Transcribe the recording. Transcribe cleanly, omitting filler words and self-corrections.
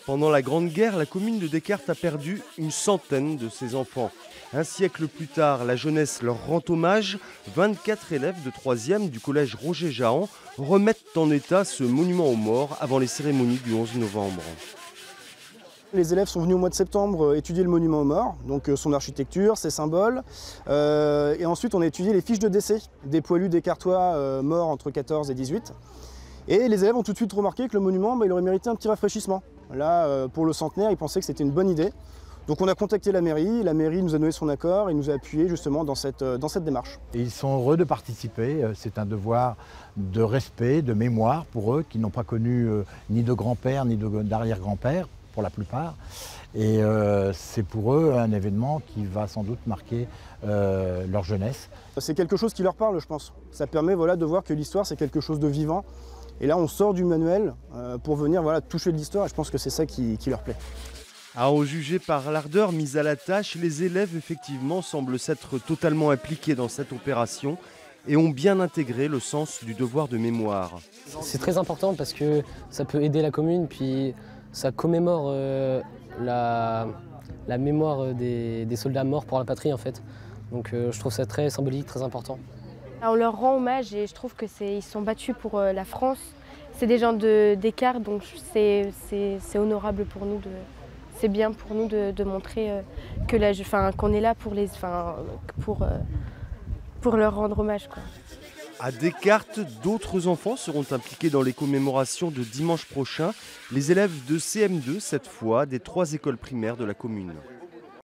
Pendant la Grande Guerre, la commune de Descartes a perdu une centaine de ses enfants. Un siècle plus tard, la jeunesse leur rend hommage. 24 élèves de 3e du collège Roger Jahan remettent en état ce monument aux morts avant les cérémonies du 11 novembre. Les élèves sont venus au mois de septembre étudier le monument aux morts, donc son architecture, ses symboles. Et ensuite, on a étudié les fiches de décès des poilus descartois morts entre 14 et 18. Et les élèves ont tout de suite remarqué que le monument, il aurait mérité un petit rafraîchissement. Là, pour le centenaire, ils pensaient que c'était une bonne idée. Donc on a contacté la mairie nous a donné son accord et nous a appuyés justement dans cette démarche. Et ils sont heureux de participer, c'est un devoir de respect, de mémoire pour eux qui n'ont pas connu ni de grand-père ni d'arrière-grand-père pour la plupart. Et c'est pour eux un événement qui va sans doute marquer leur jeunesse. C'est quelque chose qui leur parle, je pense. Ça permet de voir que l'histoire c'est quelque chose de vivant. Et là on sort du manuel pour venir toucher de l'histoire et je pense que c'est ça qui leur plaît. À en juger par l'ardeur mise à la tâche, les élèves effectivement semblent s'être totalement impliqués dans cette opération et ont bien intégré le sens du devoir de mémoire. C'est très important parce que ça peut aider la commune, puis ça commémore la mémoire des soldats morts pour la patrie en fait. Donc je trouve ça très symbolique, très important. On leur rend hommage et je trouve qu'ils se sont battus pour la France. C'est des gens de Descartes, donc c'est honorable pour nous. C'est bien pour nous de montrer qu'on est là pour leur rendre hommage, quoi. À Descartes, d'autres enfants seront impliqués dans les commémorations de dimanche prochain. Les élèves de CM2, cette fois, des 3 écoles primaires de la commune.